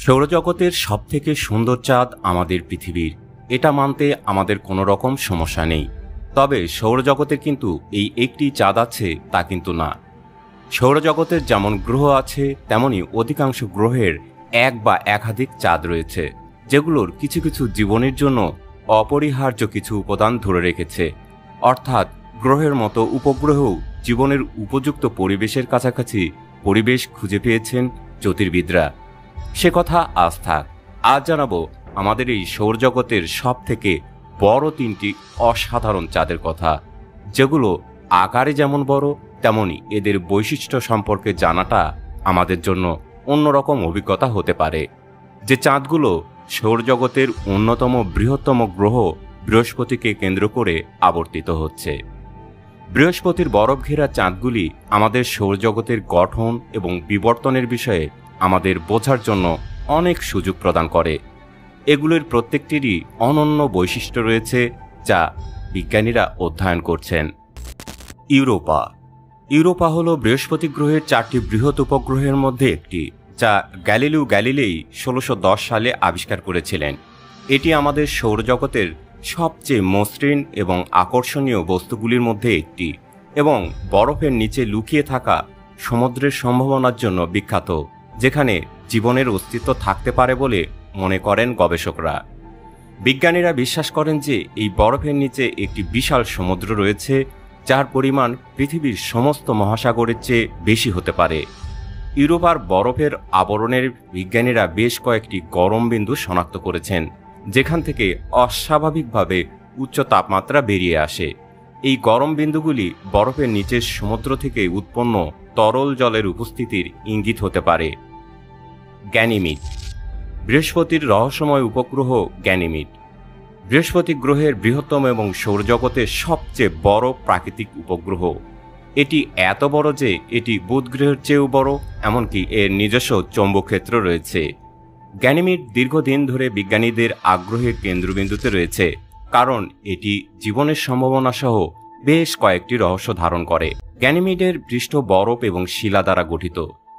সৌরজগতের সবথেকে সুন্দর চাঁদ আমাদের পৃথিবীর, এটা মানতে আমাদের কোনো রকম সমস্যা নেই। তবে সৌরজগতের কিন্তু এই একটি চাঁদ আছে তা কিন্তু না। সৌরজগতের যেমন গ্রহ আছে তেমনি অধিকাংশ গ্রহের এক বা একাধিক চাঁদ রয়েছে, যেগুলোর কিছু কিছু জীবনের জন্য অপরিহার্য কিছু উপাদান ধরে রেখেছে। অর্থাৎ গ্রহের মতো উপগ্রহেও জীবনের উপযুক্ত পরিবেশের কাছাকাছি পরিবেশ খুঁজে পেয়েছেন জ্যোতির্বিদরা। সে কথা আজ থাক। আজ জানাবো আমাদের এই সৌরজগতের সব থেকে বড় তিনটি অসাধারণ চাঁদের কথা, যেগুলো আকারে যেমন বড় তেমনি এদের বৈশিষ্ট্য সম্পর্কে জানাটা আমাদের জন্য অন্যরকম অভিজ্ঞতা হতে পারে। যে চাঁদগুলো সৌরজগতের অন্যতম বৃহত্তম গ্রহ বৃহস্পতিকে কেন্দ্র করে আবর্তিত হচ্ছে। বৃহস্পতির বরফ ঘেরা চাঁদগুলি আমাদের সৌরজগতের গঠন এবং বিবর্তনের বিষয়ে আমাদের বোঝার জন্য অনেক সুযোগ প্রদান করে। এগুলোর প্রত্যেকটিরই অনন্য বৈশিষ্ট্য রয়েছে যা বিজ্ঞানীরা অধ্যয়ন করছেন। ইউরোপা হল বৃহস্পতি গ্রহের 4টি বৃহৎ উপগ্রহের মধ্যে একটি, যা গ্যালিলিও গ্যালিলেই 1610 সালে আবিষ্কার করেছিলেন। এটি আমাদের সৌরজগতের সবচেয়ে মসৃণ এবং আকর্ষণীয় বস্তুগুলির মধ্যে একটি এবং বরফের নিচে লুকিয়ে থাকা সমুদ্রের সম্ভাবনার জন্য বিখ্যাত, যেখানে জীবনের অস্তিত্ব থাকতে পারে বলে মনে করেন গবেষকরা। বিজ্ঞানীরা বিশ্বাস করেন যে এই বরফের নিচে একটি বিশাল সমুদ্র রয়েছে, যার পরিমাণ পৃথিবীর সমস্ত মহাসাগরের চেয়ে বেশি হতে পারে। ইউরোপার বরফের আবরণের বিজ্ঞানীরা বেশ কয়েকটি গরম বিন্দু শনাক্ত করেছেন, যেখান থেকে অস্বাভাবিকভাবে উচ্চ তাপমাত্রা বেরিয়ে আসে। এই গরম বিন্দুগুলি বরফের নিচের সমুদ্র থেকে উৎপন্ন তরল জলের উপস্থিতির ইঙ্গিত হতে পারে। গ্যানিমিড, বৃহস্পতির রহস্যময় উপগ্রহ গ্যানিমিড বৃহস্পতি গ্রহের বৃহত্তম এবং সৌরজগতের সবচেয়ে বড় প্রাকৃতিক উপগ্রহ। এটি এত বড় যে এটি বুধ গ্রহের চেয়েও বড়, এমনকি এর নিজস্ব চৌম্বকক্ষেত্র রয়েছে। গ্যানিমিড দীর্ঘদিন ধরে বিজ্ঞানীদের আগ্রহের কেন্দ্রবিন্দুতে রয়েছে, কারণ এটি জীবনের সম্ভাবনা সহ বেশ কয়েকটি রহস্য ধারণ করে। গ্যানিমিডের পৃষ্ঠ বরফ এবং শিলা দ্বারা গঠিত।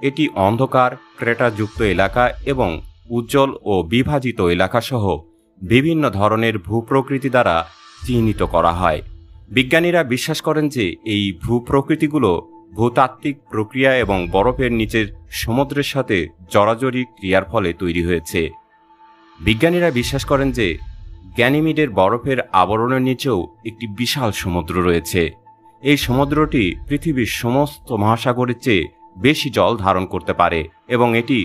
এটি অন্ধকার, ক্রেটারযুক্ত এলাকা এবং উজ্জ্বল ও বিভাজিত এলাকা সহ বিভিন্ন ধরনের ভূপ্রকৃতি দ্বারা চিহ্নিত করা হয়। বিজ্ঞানীরা বিশ্বাস করেন যে এই ভূপ্রকৃতিগুলো ভূতাত্ত্বিক প্রক্রিয়া এবং বরফের নিচের সমুদ্রের সাথে জড়াজড়ি ক্রিয়ার ফলে তৈরি হয়েছে। বিজ্ঞানীরা বিশ্বাস করেন যে গ্যানিমিডের বরফের আবরণের নিচেও একটি বিশাল সমুদ্র রয়েছে। এই সমুদ্রটি পৃথিবীর সমস্ত মহাসাগরের চেয়ে বেশি জল ধারণ করতে পারে এবং এটি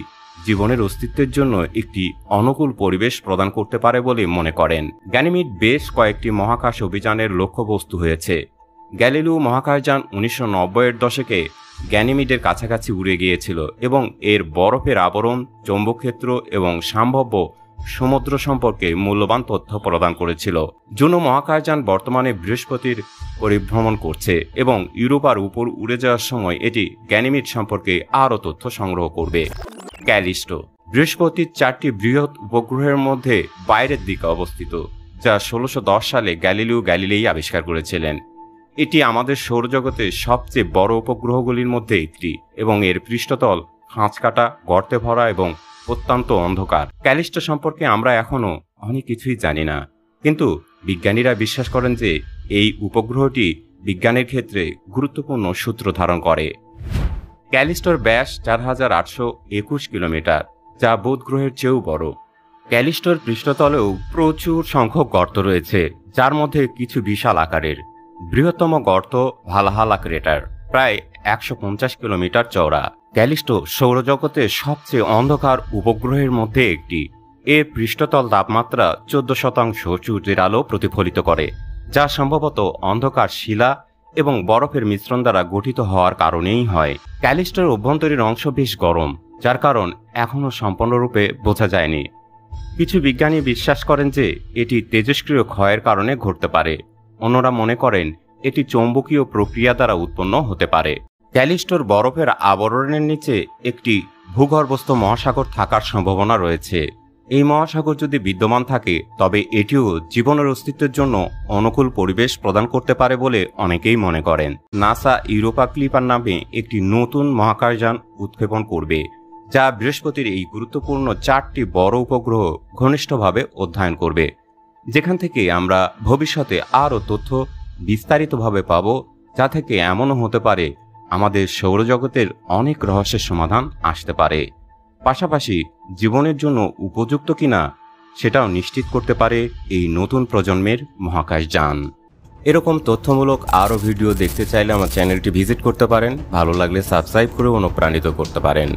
জীবনের অস্তিত্বের জন্য একটি অনুকূল পরিবেশ প্রদান করতে পারে বলে মনে করেন। গ্যানিমিড বেশ কয়েকটি মহাকাশ অভিযানের লক্ষ্যবস্তু হয়েছে। গ্যালিলিও মহাকাশযান 1990-এর দশকে গ্যানিমিডের কাছাকাছি উড়ে গিয়েছিল এবং এর বরফের আবরণ, চৌম্বকক্ষেত্র এবং সম্ভাব্য সমুদ্র সম্পর্কে মূল্যবান তথ্য প্রদান করেছিল। জুনো মহাকাশযান বর্তমানে বৃহস্পতির পরিভ্রমণ করছে এবং ইউরোপার উপর উড়ে যাওয়ার সময় এটি গ্যানিমিড সম্পর্কে আরও তথ্য সংগ্রহ করবে। ক্যালিস্টো, বৃহস্পতির 4টি বৃহৎ উপগ্রহের মধ্যে বাইরের দিকে অবস্থিত, যা 1610 সালে গ্যালিলিও গ্যালিলেই আবিষ্কার করেছিলেন। এটি আমাদের সৌরজগতের সবচেয়ে বড় উপগ্রহগুলির মধ্যে একটি এবং এর পৃষ্ঠতল খাঁজকাটা, গর্তে ভরা এবং অত্যন্ত অন্ধকার। ক্যালিস্টো সম্পর্কে আমরা এখনও অনেক কিছুই জানি না, কিন্তু বিজ্ঞানীরা বিশ্বাস করেন যে এই উপগ্রহটি বিজ্ঞানের ক্ষেত্রে গুরুত্বপূর্ণ সূত্র ধারণ করে। ক্যালিস্টোর ব্যাস 4821 কিলোমিটার, যা বুধ গ্রহের চেয়েও বড়। ক্যালিস্টোর পৃষ্ঠতলেও প্রচুর সংখ্যক গর্ত রয়েছে, যার মধ্যে কিছু বিশাল আকারের। বৃহত্তম গর্ত ভালহালা ক্রেটার, প্রায় 150 কিলোমিটার চওড়া। ক্যালিস্টো সৌরজগতের সবচেয়ে অন্ধকার উপগ্রহের মধ্যে একটি। এর পৃষ্ঠতল তাপমাত্রা 14% সূর্যের আলো প্রতিফলিত করে, যা সম্ভবত অন্ধকার শিলা এবং বরফের মিশ্রণ দ্বারা গঠিত হওয়ার কারণেই হয়। ক্যালিস্টোর অভ্যন্তরীণ অংশ বেশ গরম, যার কারণ এখনও সম্পূর্ণরূপে বোঝা যায়নি। কিছু বিজ্ঞানী বিশ্বাস করেন যে এটি তেজস্ক্রিয় ক্ষয়ের কারণে ঘটতে পারে। অন্যরা মনে করেন এটি চৌম্বকীয় প্রক্রিয়া দ্বারা উৎপন্ন হতে পারে। ক্যালিস্টোর বরফের আবরণের নিচে একটি ভূগর্ভস্থ মহাসাগর থাকার সম্ভাবনা রয়েছে। এই মহাসাগর যদি বিদ্যমান থাকে তবে এটিও জীবনের অস্তিত্বের জন্য অনুকূল পরিবেশ প্রদান করতে পারে বলে অনেকেই মনে করেন। নাসা ইউরোপা ক্লিপার নামে একটি নতুন মহাকাশযান উৎক্ষেপণ করবে, যা বৃহস্পতির এই গুরুত্বপূর্ণ 4টি বড় উপগ্রহ ঘনিষ্ঠভাবে অধ্যয়ন করবে, যেখান থেকে আমরা ভবিষ্যতে আরও তথ্য বিস্তারিতভাবে পাব, যা থেকে এমনও হতে পারে আমাদের সৌরজগতের অনেক রহস্যের সমাধান আসতে পারে। পাশাপাশি জীবনের জন্য উপযুক্ত কিনা সেটাও নিশ্চিত করতে পারে এই নতুন প্রজন্মের মহাকাশযান। এরকম তথ্যমূলক আরও ভিডিও দেখতে চাইলে আমার চ্যানেলটি ভিজিট করতে পারেন। ভালো লাগলে সাবস্ক্রাইব করে অনুপ্রাণিত করতে পারেন।